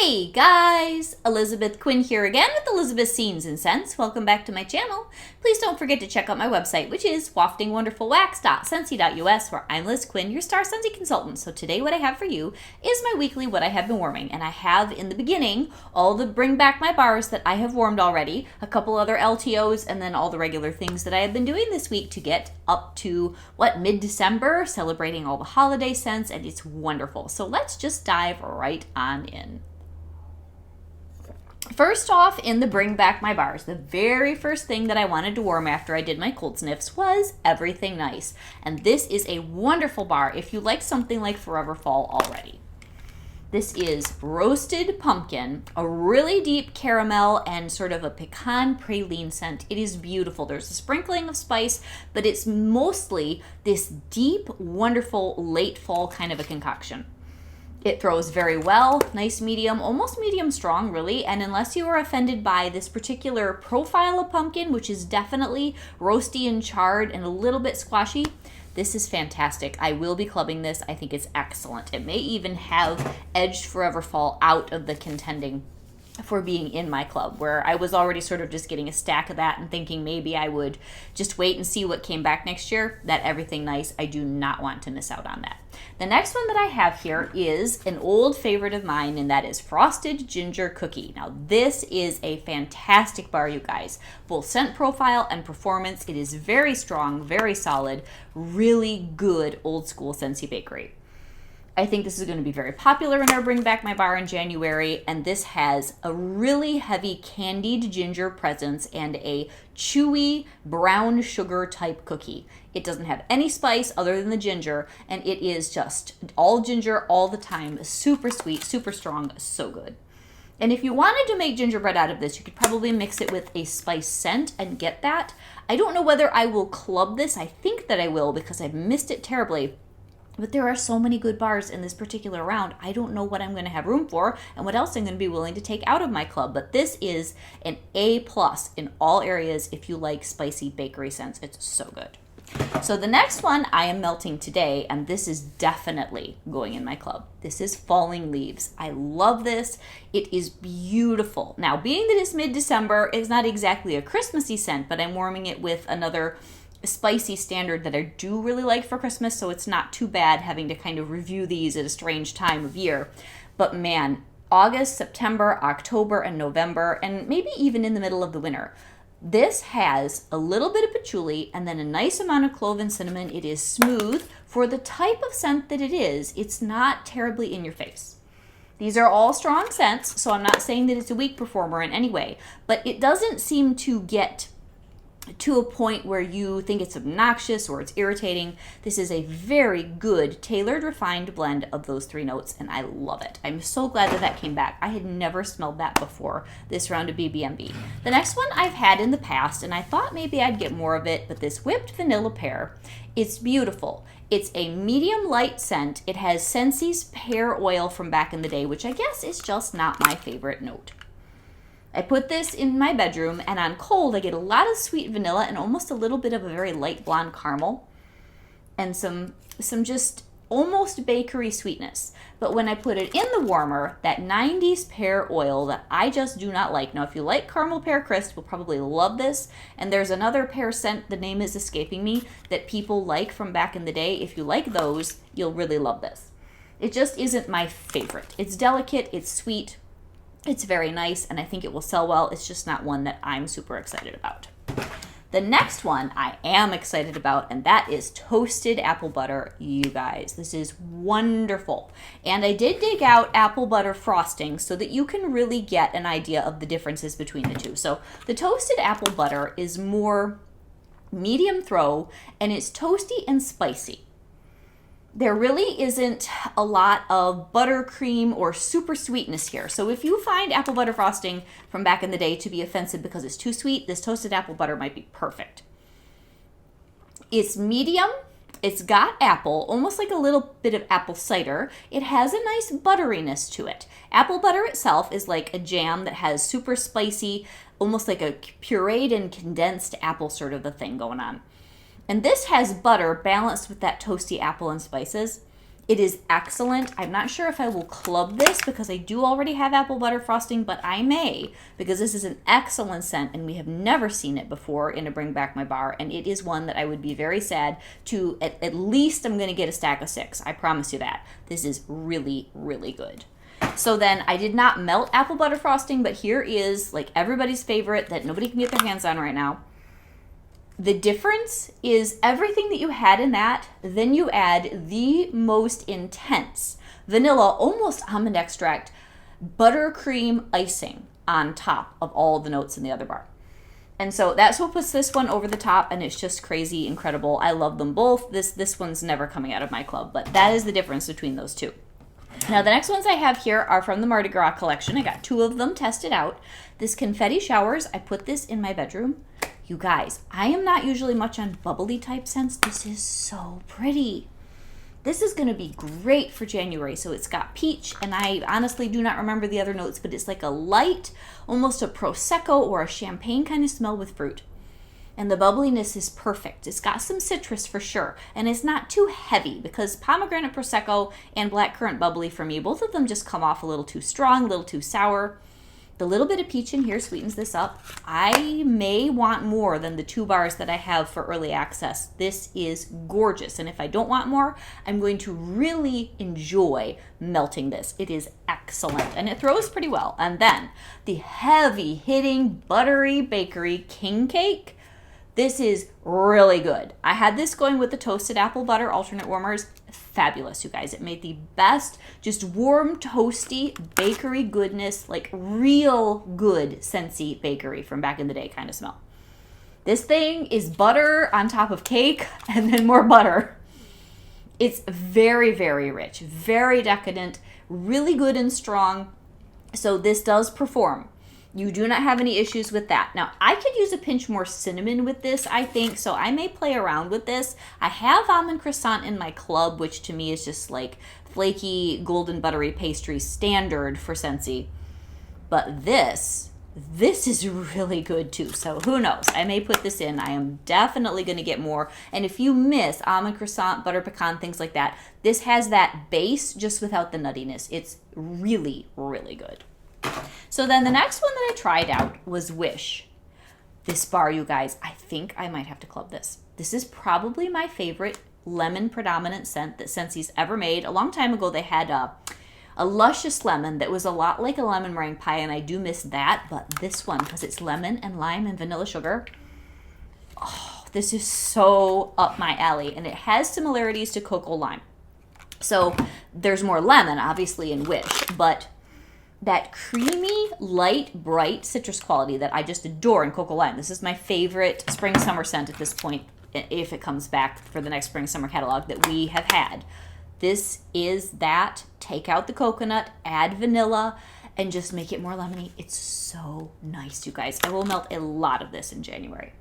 Hey guys, Elizabeth Quinn here again with Elizabeth's Scenes and Scents. Welcome back to my channel. Please don't forget to check out my website, which is waftingwonderfulwax.scentsy.us, where I'm Liz Quinn, your star Scentsy consultant. So today what I have for you is my weekly What I Have Been Warming, and I have in the beginning all the bring back my bars that I have warmed already, a couple other LTOs, and then all the regular things that I have been doing this week to get up to, mid-December, celebrating all the holiday scents, and it's wonderful. So let's just dive right on in. First off, in the Bring Back My Bars, the very first thing that I wanted to warm after I did my cold sniffs was Everything Nice. And this is a wonderful bar if you like something like Forever Fall already. This is roasted pumpkin, a really deep caramel, and sort of a pecan praline scent. It is beautiful. There's a sprinkling of spice, but it's mostly this deep, wonderful late fall kind of a concoction. It throws very well, nice medium, almost medium strong really, and unless you are offended by this particular profile of pumpkin, which is definitely roasty and charred and a little bit squashy, this is fantastic. I will be clubbing this. I think it's excellent. It may even have edged Forever Fall out of the contending for being in my club, where I was already sort of just getting a stack of that and thinking maybe I would just wait and see what came back next year. That Everything Nice, I do not want to miss out on that. The next one that I have here is an old favorite of mine, and that is Frosted Ginger Cookie. Now this is a fantastic bar, you guys. Both scent profile and performance. It is very strong, very solid, really good old school Scentsy bakery. I think this is going to be very popular in our Bring Back My Bar in January, and this has a really heavy candied ginger presence and a chewy brown sugar type cookie. It doesn't have any spice other than the ginger, and it is just all ginger all the time, super sweet, super strong, so good. And if you wanted to make gingerbread out of this, you could probably mix it with a spice scent and get that. I don't know whether I will club this. I think that I will because I've missed it terribly. But there are so many good bars in this particular round, I don't know what I'm going to have room for and what else I'm going to be willing to take out of my club. But this is an A+ in all areas if you like spicy bakery scents. It's so good. So the next one I am melting today, and this is definitely going in my club. This is Falling Leaves. I love this. It is beautiful. Now, being that it's mid-December, it's not exactly a Christmassy scent, but I'm warming it with another spicy standard that I do really like for Christmas, so it's not too bad having to kind of review these at a strange time of year. But man, August, September, October, and November, and maybe even in the middle of the winter, this has a little bit of patchouli and then a nice amount of clove and cinnamon. It is smooth for the type of scent that it is. It's not terribly in your face. These are all strong scents, so I'm not saying that it's a weak performer in any way, but it doesn't seem to get to a point where you think it's obnoxious or it's irritating. This is a very good, tailored, refined blend of those three notes, and I love it. I'm so glad that that came back. I had never smelled that before this round of BBMB. The next one I've had in the past, and I thought maybe I'd get more of it, but this Whipped Vanilla Pear, it's beautiful. It's a medium light scent. It has Scentsy's pear oil from back in the day, which I guess is just not my favorite note. I put this in my bedroom, and on cold I get a lot of sweet vanilla and almost a little bit of a very light blonde caramel and some just almost bakery sweetness. But when I put it in the warmer, that 90s pear oil that I just do not like. Now, if you like caramel pear crisp, you'll probably love this. And there's another pear scent, the name is escaping me, that people like from back in the day. If you like those, you'll really love this. It just isn't my favorite. It's delicate, it's sweet, it's very nice, and I think it will sell well. It's just not one that I'm super excited about. The next one I am excited about, and that is Toasted Apple Butter, you guys. This is wonderful. And I did dig out apple butter frosting so that you can really get an idea of the differences between the two. So the Toasted Apple Butter is more medium throw, and it's toasty and spicy. There really isn't a lot of buttercream or super sweetness here. So if you find apple butter frosting from back in the day to be offensive because it's too sweet, this Toasted Apple Butter might be perfect. It's medium. It's got apple, almost like a little bit of apple cider. It has a nice butteriness to it. Apple butter itself is like a jam that has super spicy, almost like a pureed and condensed apple sort of a thing going on. And this has butter balanced with that toasty apple and spices. It is excellent. I'm not sure if I will club this because I do already have apple butter frosting, but I may, because this is an excellent scent and we have never seen it before in a Bring Back My Bar, and it is one that I would be very sad to, at least I'm going to get a stack of 6. I promise you that. This is really, really good. So then I did not melt apple butter frosting, but here is like everybody's favorite that nobody can get their hands on right now. The difference is everything that you had in that, then you add the most intense vanilla, almost almond extract, buttercream icing on top of all the notes in the other bar. And so that's what puts this one over the top, and it's just crazy incredible. I love them both. This one's never coming out of my club, but that is the difference between those two. Now, the next ones I have here are from the Mardi Gras collection. I got 2 of them tested out. This Confetti Showers, I put this in my bedroom. You guys, I am not usually much on bubbly type scents. This is so pretty. This is going to be great for January. So it's got peach, and I honestly do not remember the other notes, but it's like a light, almost a Prosecco or a champagne kind of smell with fruit. And the bubbliness is perfect. It's got some citrus for sure, and it's not too heavy because pomegranate Prosecco and blackcurrant bubbly for me, both of them just come off a little too strong, a little too sour. The little bit of peach in here sweetens this up. I may want more than the 2 bars that I have for early access. This is gorgeous, and if I don't want more, I'm going to really enjoy melting this. It is excellent, and it throws pretty well. And then the heavy-hitting buttery bakery king cake. This is really good. I had this going with the toasted apple butter alternate warmers. Fabulous, you guys. It made the best, just warm, toasty bakery goodness, like real good Scentsy bakery from back in the day kind of smell. This thing is butter on top of cake and then more butter. It's very, very rich, very decadent, really good and strong. So this does perform. You do not have any issues with that. Now, I could use a pinch more cinnamon with this, I think, so I may play around with this. I have almond croissant in my club, which to me is just like flaky, golden, buttery pastry standard for Scentsy. But this is really good too, so who knows? I may put this in. I am definitely going to get more. And if you miss almond croissant, butter pecan, things like that, this has that base just without the nuttiness. It's really, really good. So then the next one that I tried out was Wish. This bar, you guys, I think I might have to club this. This is probably my favorite lemon predominant scent that Scentsy's ever made. A long time ago, they had a luscious lemon that was a lot like a lemon meringue pie, and I do miss that. But this one, because it's lemon and lime and vanilla sugar, oh, this is so up my alley. And it has similarities to Cocoa Lime. So there's more lemon, obviously, in Wish, but that creamy, light, bright citrus quality that I just adore in Cocoa Lime. This is my favorite spring-summer scent at this point, if it comes back for the next spring-summer catalog that we have had. This is that. Take out the coconut, add vanilla, and just make it more lemony. It's so nice, you guys. I will melt a lot of this in January.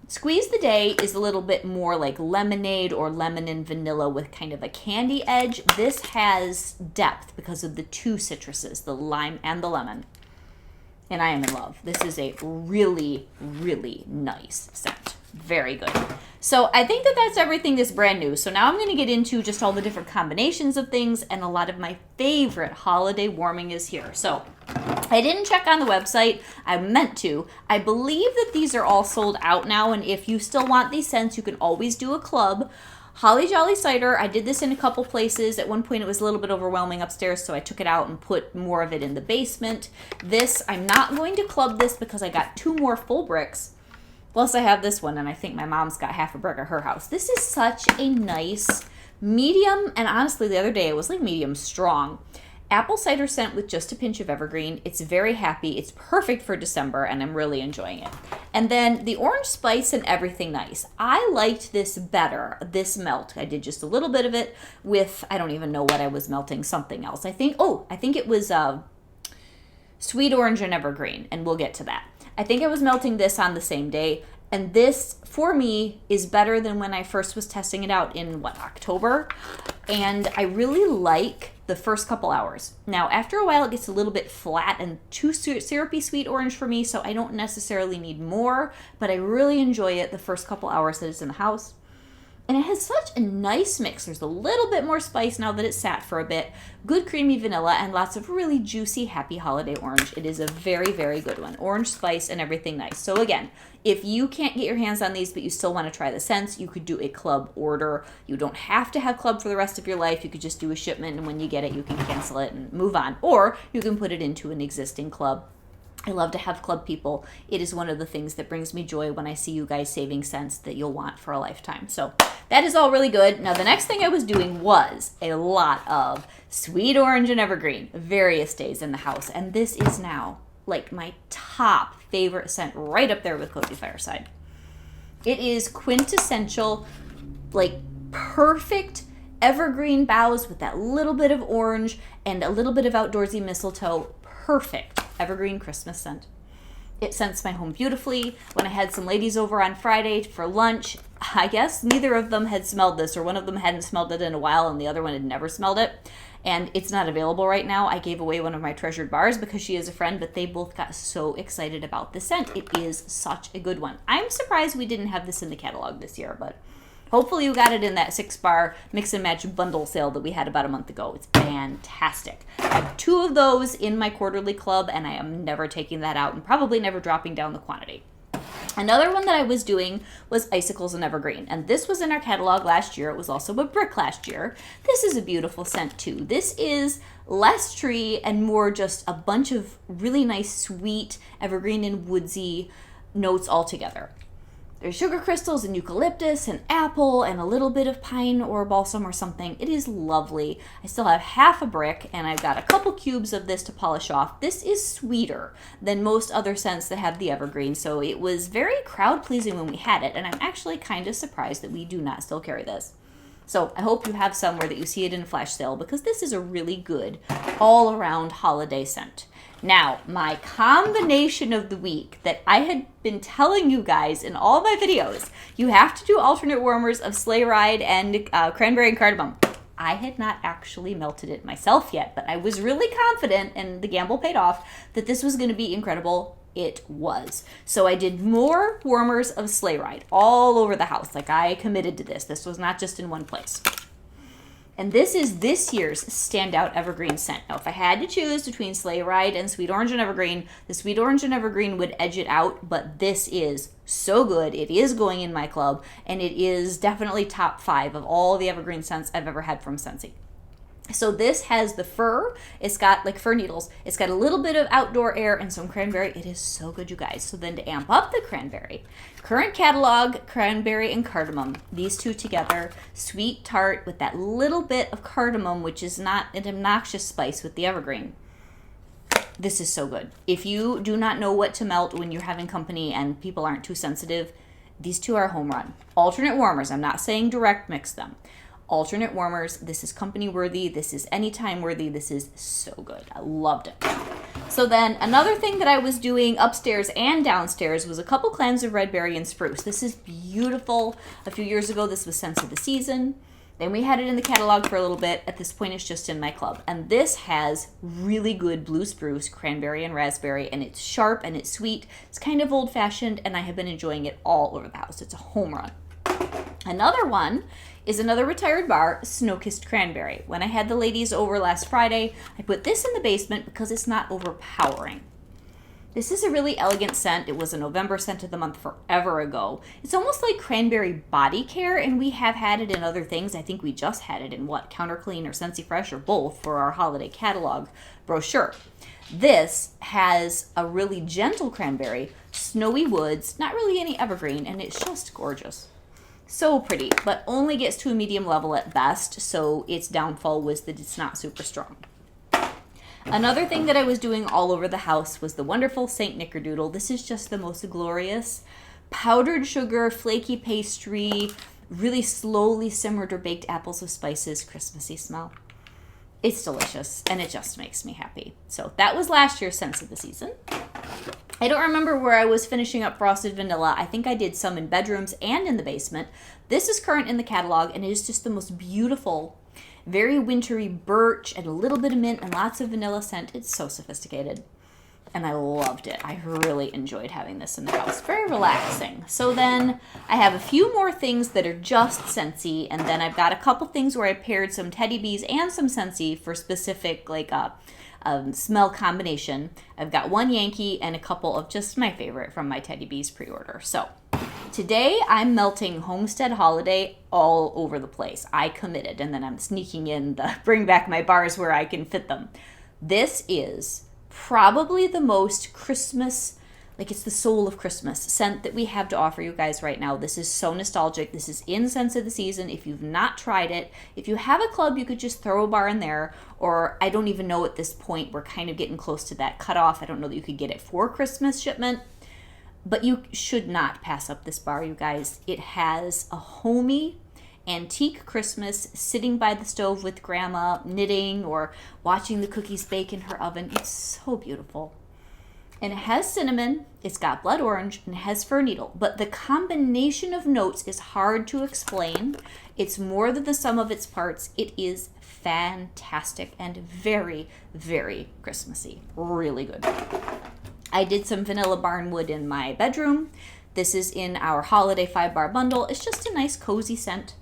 Squeeze the Day is a little bit more like lemonade or lemon and vanilla with kind of a candy edge. This has depth because of the 2 citruses, the lime and the lemon. And I am in love. This is a really, really nice scent. Very good. So I think that that's everything that's brand new. So now I'm going to get into just all the different combinations of things, and a lot of my favorite holiday warming is here. So I didn't check on the website. I meant to. I believe that these are all sold out now, and if you still want these scents, you can always do a club. Holly Jolly Cider, I did this in a couple places. At one point it was a little bit overwhelming upstairs, so I took it out and put more of it in the basement. This, I'm not going to club this because I got 2 more full bricks. Plus I have this one, and I think my mom's got half a brick at her house. This is such a nice medium, and honestly the other day it was like medium strong apple cider scent with just a pinch of evergreen. It's very happy. It's perfect for December, and I'm really enjoying it. And then the orange spice and everything nice. I liked this better, this melt. I did just a little bit of it with, I don't even know what I was melting, something else. I think it was sweet orange and evergreen, and we'll get to that. I think I was melting this on the same day, and this, for me, is better than when I first was testing it out in, October? And I really like the first couple hours. Now, after a while, it gets a little bit flat and too syrupy sweet orange for me, so I don't necessarily need more, but I really enjoy it the first couple hours that it's in the house. And it has such a nice mix. There's a little bit more spice now that it's sat for a bit. Good creamy vanilla and lots of really juicy happy holiday orange. It is a very, very good one. Orange spice and everything nice. So again, if you can't get your hands on these but you still want to try the scents, you could do a club order. You don't have to have club for the rest of your life. You could just do a shipment, and when you get it, you can cancel it and move on. Or you can put it into an existing club. I love to have club people. It is one of the things that brings me joy when I see you guys saving scents that you'll want for a lifetime. So that is all really good. Now, the next thing I was doing was a lot of sweet orange and evergreen, various days in the house. And this is now like my top favorite scent, right up there with Cozy Fireside. It is quintessential, like perfect evergreen boughs with that little bit of orange and a little bit of outdoorsy mistletoe. Perfect evergreen Christmas scent. It scents my home beautifully. When I had some ladies over on Friday for lunch, I guess neither of them had smelled this, or one of them hadn't smelled it in a while and the other one had never smelled it. And it's not available right now. I gave away one of my treasured bars because she is a friend, but they both got so excited about the scent. It is such a good one. I'm surprised we didn't have this in the catalog this year, but hopefully you got it in that 6-bar mix and match bundle sale that we had about a month ago. It's fantastic. I have 2 of those in my quarterly club, and I am never taking that out and probably never dropping down the quantity. Another one that I was doing was icicles and evergreen, and this was in our catalog last year. It was also a brick last year. This is a beautiful scent too. This is less tree and more just a bunch of really nice sweet evergreen and woodsy notes all together. There's sugar crystals and eucalyptus and apple and a little bit of pine or balsam or something. It is lovely. I still have half a brick, and I've got a couple cubes of this to polish off. This is sweeter than most other scents that have the evergreen, so it was very crowd pleasing when we had it, and I'm actually kind of surprised that we do not still carry this. So I hope you have somewhere that you see it in a flash sale, because this is a really good all around holiday scent. Now, my combination of the week that I had been telling you guys in all my videos, you have to do alternate warmers of Sleigh Ride and Cranberry and Cardamom. I had not actually melted it myself yet, but I was really confident, and the gamble paid off, that this was going to be incredible. It was. So I did more warmers of Sleigh Ride all over the house. Like, I committed to this. This was not just in one place. And this is this year's standout evergreen scent. Now, if I had to choose between Sleigh Ride and Sweet Orange and Evergreen, the Sweet Orange and Evergreen would edge it out, but this is so good. It is going in my club, and it is definitely top 5 of all the evergreen scents I've ever had from Scentsy. So this has the fir. It's got like fir needles. It's got a little bit of outdoor air and some cranberry. It is so good, you guys. So then to amp up the cranberry, current catalog, cranberry and cardamom. These two together, sweet tart with that little bit of cardamom, which is not an obnoxious spice with the evergreen. This is so good. If you do not know what to melt when you're having company and people aren't too sensitive, these two are a home run. Alternate warmers. I'm not saying direct mix them. Alternate warmers. This is company worthy. This is anytime worthy. This is so good. I loved it. So then another thing that I was doing upstairs and downstairs was a couple clans of red berry and spruce. This is beautiful. A few years ago, this was Scents of the Season. Then we had it in the catalog for a little bit. At this point, it's just in my club. And this has really good blue spruce, cranberry and raspberry, and it's sharp and it's sweet. It's kind of old-fashioned, and I have been enjoying it all over the house. It's a home run. Another one is another retired bar, Snow-Kissed Cranberry. When I had the ladies over last Friday, I put this in the basement because it's not overpowering. This is a really elegant scent. It was a November scent of the month forever ago. It's almost like cranberry body care, and we have had it in other things. I think we just had it in Counter Clean or Scentsy Fresh or both for our holiday catalog brochure. This has a really gentle cranberry, snowy woods, not really any evergreen, and it's just gorgeous. So pretty, but only gets to a medium level at best, so its downfall was that it's not super strong. Another thing that I was doing all over the house was the wonderful St. Nickerdoodle. This is just the most glorious powdered sugar, flaky pastry, really slowly simmered or baked apples with spices, Christmassy smell. It's delicious, and it just makes me happy. So that was last year's Scents of the Season. I don't remember where I was finishing up frosted vanilla. I think I did some in bedrooms and in the basement. This is current in the catalog, and it is just the most beautiful, very wintry birch and a little bit of mint and lots of vanilla scent. It's so sophisticated. and I loved it. I really enjoyed having this in the house. Very relaxing. So then I have a few more things that are just Scentsy, and then I've got a couple things where I paired some Teddy Bees and some Scentsy for specific smell combination. I've got one Yankee and a couple of just my favorite from my Teddy Bees pre-order. So today I'm melting Homestead Holiday all over the place. I committed, and then I'm sneaking in the bring back my bars where I can fit them. This is probably the most Christmas, like it's the soul of Christmas scent that we have to offer you guys right now. This is so nostalgic. This is in Scents of the Season. If you've not tried it, if you have a club, you could just throw a bar in there, or I don't even know at this point, we're kind of getting close to that cutoff. I don't know that you could get it for Christmas shipment, but you should not pass up this bar, you guys. It has a homey, antique Christmas sitting by the stove with grandma knitting or watching the cookies bake in her oven. It's so beautiful. And it has cinnamon, it's got blood orange, and it has fir needle. But the combination of notes is hard to explain. It's more than the sum of its parts. It is fantastic and very, very Christmassy. Really good. I did some vanilla barnwood in my bedroom. This is in our holiday 5-bar bundle. It's just a nice cozy scent.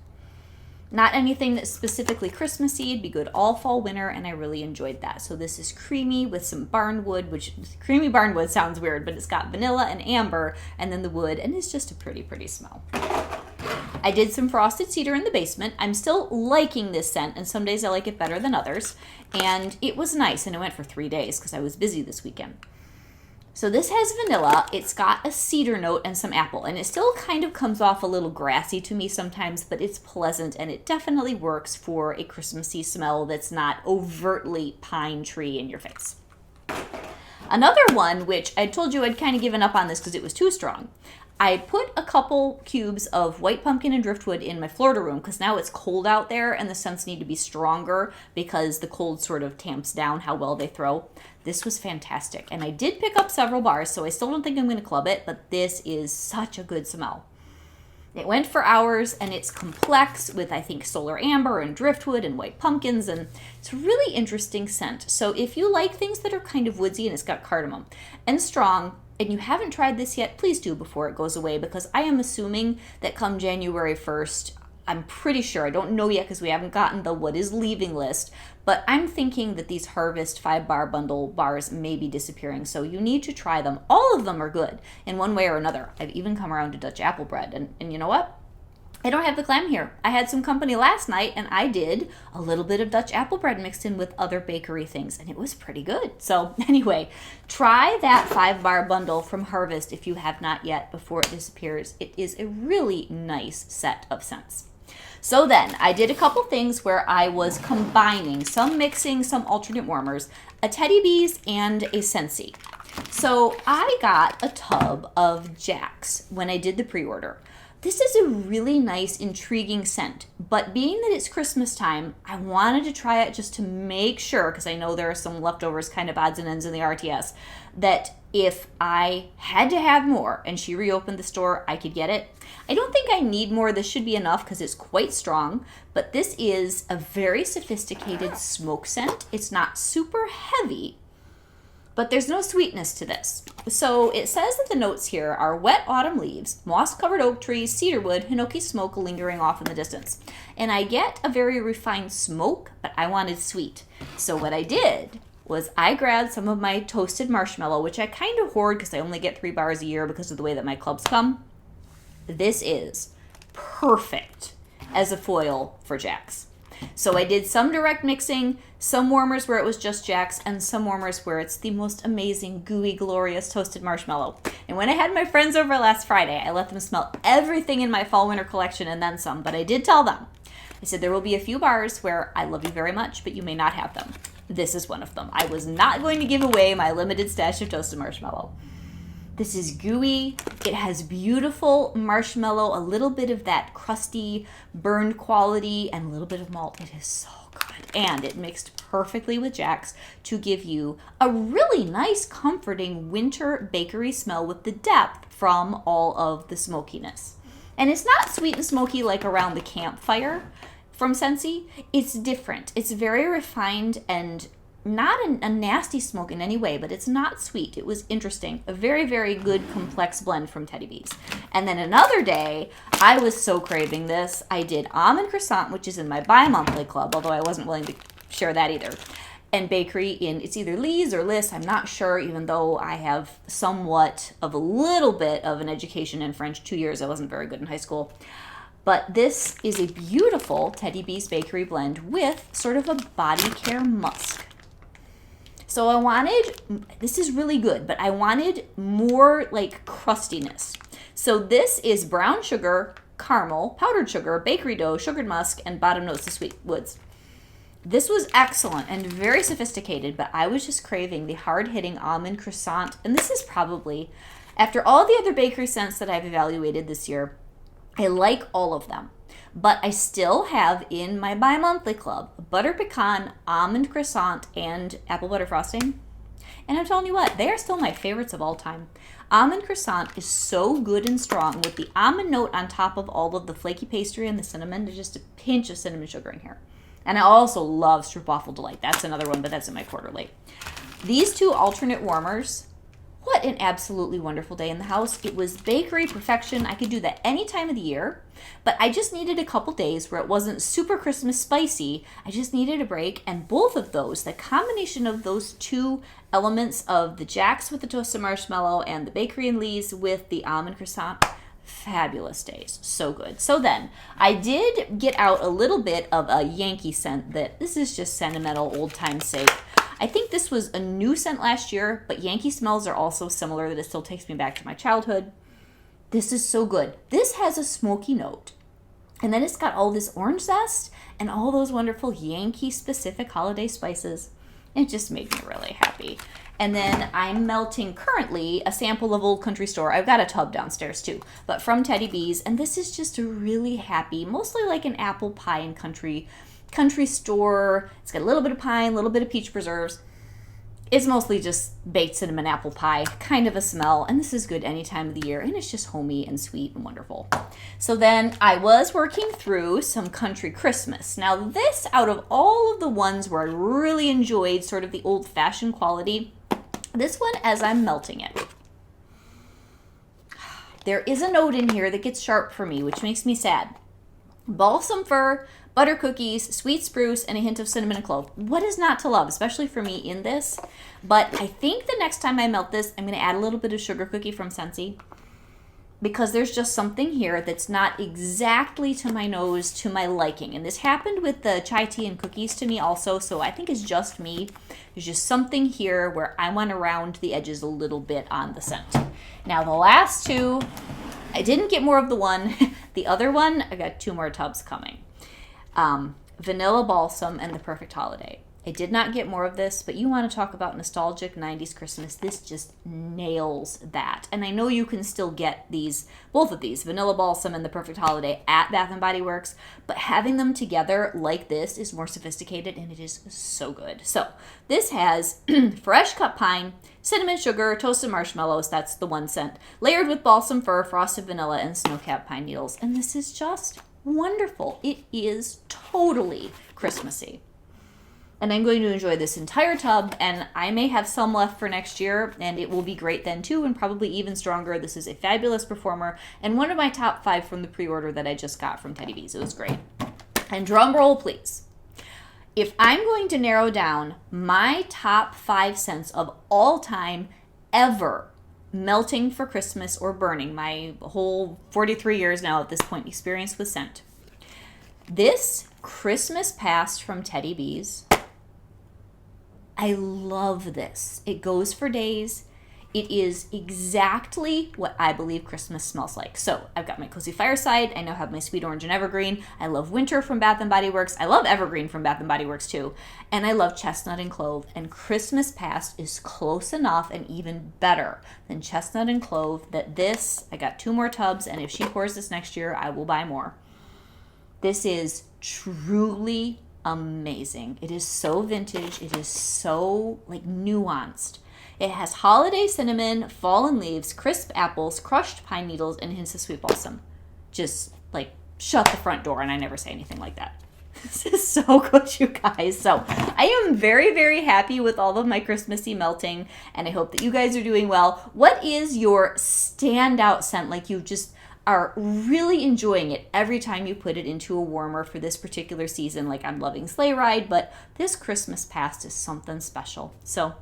Not anything that's specifically Christmassy. It'd be good all fall, winter, and I really enjoyed that. So this is creamy with some barnwood, which creamy barnwood sounds weird, but it's got vanilla and amber and then the wood, and it's just a pretty, pretty smell. I did some frosted cedar in the basement. I'm still liking this scent, and some days I like it better than others. And it was nice, and it went for 3 days because I was busy this weekend. So this has vanilla, it's got a cedar note and some apple, and it still kind of comes off a little grassy to me sometimes, but it's pleasant, and it definitely works for a Christmassy smell that's not overtly pine tree in your face. Another one, which I told you I'd kind of given up on this because it was too strong. I put a couple cubes of white pumpkin and driftwood in my Florida room because now it's cold out there and the scents need to be stronger because the cold sort of tamps down how well they throw. This was fantastic. And I did pick up several bars, so I still don't think I'm going to club it, but this is such a good smell. It went for hours, and it's complex with, I think, solar amber and driftwood and white pumpkins, and it's a really interesting scent. So if you like things that are kind of woodsy and it's got cardamom and strong, and you haven't tried this yet, please do before it goes away, because I am assuming that come January 1st, I'm pretty sure, I don't know yet because we haven't gotten the what is leaving list, but I'm thinking that these Harvest 5-bar bundle bars may be disappearing, so you need to try them. All of them are good in one way or another. I've even come around to Dutch apple bread, and you know what? I don't have the clam here. I had some company last night, and I did a little bit of Dutch apple bread mixed in with other bakery things, and it was pretty good. So anyway, try that 5-bar bundle from Harvest if you have not yet before it disappears. It is a really nice set of scents. So then I did a couple things where I was combining, some mixing, some alternate warmers, a Teddy Bees and a Scentsy. So I got a tub of Jack's when I did the pre-order. This is a really nice, intriguing scent, but being that it's Christmas time, I wanted to try it just to make sure, because I know there are some leftovers, kind of odds and ends in the RTS, that if I had to have more and she reopened the store, I could get it. I don't think I need more. This should be enough because it's quite strong, but this is a very sophisticated smoke scent. It's not super heavy, but there's no sweetness to this. So it says that the notes here are wet autumn leaves, moss-covered oak trees, cedarwood, hinoki smoke lingering off in the distance. And I get a very refined smoke, but I wanted sweet. So what I did was I grabbed some of my toasted marshmallow, which I kind of hoard because I only get 3 bars a year because of the way that my clubs come. This is perfect as a foil for Jack's. So I did some direct mixing, some warmers where it was just Jack's, and some warmers where it's the most amazing, gooey, glorious toasted marshmallow. And when I had my friends over last Friday, I let them smell everything in my fall-winter collection and then some, but I did tell them. I said there will be a few bars where I love you very much, but you may not have them. This is one of them. I was not going to give away my limited stash of toasted marshmallow. This is gooey. It has beautiful marshmallow, a little bit of that crusty, burned quality, and a little bit of malt. It is so good. And it mixed perfectly with Jack's to give you a really nice, comforting winter bakery smell with the depth from all of the smokiness. And it's not sweet and smoky like around the campfire from Scentsy. It's different. It's very refined and not a nasty smoke in any way, but it's not sweet. It was interesting. A very, very good complex blend from Teddy B's. And then another day, I was so craving this. I did almond croissant, which is in my bi-monthly club, although I wasn't willing to share that either. And bakery in, it's either Lee's or Liss, I'm not sure, even though I have somewhat of a little bit of an education in French. 2 years, I wasn't very good in high school. But this is a beautiful Teddy B's bakery blend with sort of a body care musk. So I wanted, this is really good, but I wanted more like crustiness. So this is brown sugar, caramel, powdered sugar, bakery dough, sugared musk, and bottom notes of sweet woods. This was excellent and very sophisticated, but I was just craving the hard-hitting almond croissant. And this is probably, after all the other bakery scents that I've evaluated this year, I like all of them. But I still have in my bi-monthly club butter pecan, almond croissant, and apple butter frosting. And I'm telling you what, they are still my favorites of all time. Almond croissant is so good and strong with the almond note on top of all of the flaky pastry and the cinnamon. There's just a pinch of cinnamon sugar in here. And I also love Stroopwafel Delight. That's another one, but that's in my quarterly. These two alternate warmers, what an absolutely wonderful day in the house. It was bakery perfection. I could do that any time of the year, but I just needed a couple days where it wasn't super Christmas spicy. I just needed a break, and both of those, the combination of those two elements of the Jack's with the toasted marshmallow and the bakery and Lee's with the almond croissant, fabulous days. So good. So then I did get out a little bit of a Yankee scent that this is just sentimental old time sake. I think this was a new scent last year, but Yankee smells are also similar that it still takes me back to my childhood. This is so good. This has a smoky note, and then it's got all this orange zest and all those wonderful Yankee specific holiday spices. It just made me really happy. And then I'm melting currently a sample of Old Country Store. I've got a tub downstairs too, but from Teddy B's. And this is just a really happy, mostly like an apple pie and country store. It's got a little bit of pine, a little bit of peach preserves. It's mostly just baked cinnamon apple pie, kind of a smell. And this is good any time of the year. And it's just homey and sweet and wonderful. So then I was working through some Country Christmas. Now this, out of all of the ones where I really enjoyed sort of the old-fashioned quality, this one, as I'm melting it, there is a note in here that gets sharp for me, which makes me sad. Balsam fir, butter cookies, sweet spruce, and a hint of cinnamon and clove. What is not to love, especially for me in this? But I think the next time I melt this, I'm going to add a little bit of sugar cookie from Scentsy, because there's just something here that's not exactly to my nose, to my liking. And this happened with the chai tea and cookies to me also, so I think it's just me. There's just something here where I want to round the edges a little bit on the scent. Now the last two, I didn't get more of the one. The other one, I got 2 more tubs coming. Vanilla Balsam and the Perfect Holiday. I did not get more of this, but you want to talk about nostalgic 90s Christmas. This just nails that. And I know you can still get these, both of these, Vanilla Balsam and the Perfect Holiday, at Bath & Body Works, but having them together like this is more sophisticated, and it is so good. So this has fresh cut pine, cinnamon sugar, toasted marshmallows, that's the one scent, layered with balsam fir, frosted vanilla, and snow-capped pine needles. And this is just wonderful. It is totally Christmassy. And I'm going to enjoy this entire tub, and I may have some left for next year, and it will be great then too, and probably even stronger. This is a fabulous performer, and one of my top 5 from the pre-order that I just got from Teddy B's. It was great. And drum roll, please. If I'm going to narrow down my top 5 scents of all time ever melting for Christmas or burning, my whole 43 years now at this point experience with scent, this Christmas Past from Teddy B's, I love this. It goes for days. It is exactly what I believe Christmas smells like. So I've got my Cozy Fireside. I now have my Sweet Orange and Evergreen. I love Winter from Bath & Body Works. I love Evergreen from Bath & Body Works too. And I love Chestnut and Clove. And Christmas Past is close enough and even better than Chestnut and Clove that this, I got 2 more tubs, and if she pours this next year, I will buy more. This is truly amazing. It is so vintage. It is so nuanced. It has holiday cinnamon, fallen leaves, crisp apples, crushed pine needles, and hints of sweet balsam. Just shut the front door, and I never say anything like that. This is so good, you guys. So I am very, very happy with all of my Christmassy melting, and I hope that you guys are doing well. What is your standout scent? Like you just are really enjoying it every time you put it into a warmer for this particular season. Like I'm loving Sleigh Ride, but this Christmas past is something special. So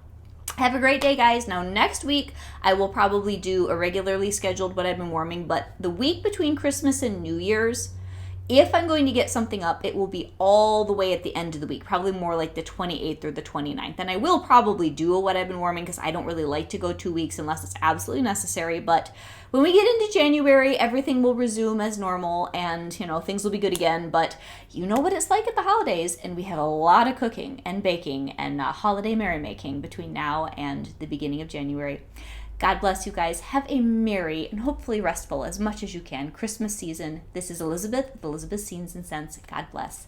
have a great day, guys. Now, next week, I will probably do a regularly scheduled What I've Been Warming, but the week between Christmas and New Year's, if I'm going to get something up, it will be all the way at the end of the week, probably more like the 28th or the 29th. And I will probably do a What I've Been Warming because I don't really like to go 2 weeks unless it's absolutely necessary. But when we get into January, everything will resume as normal and, you know, things will be good again. But you know what it's like at the holidays, and we have a lot of cooking and baking and holiday merrymaking between now and the beginning of January. God bless you guys. Have a merry and hopefully restful, as much as you can, Christmas season. This is Elizabeth with Elizabeth's Scenes and Scents. God bless.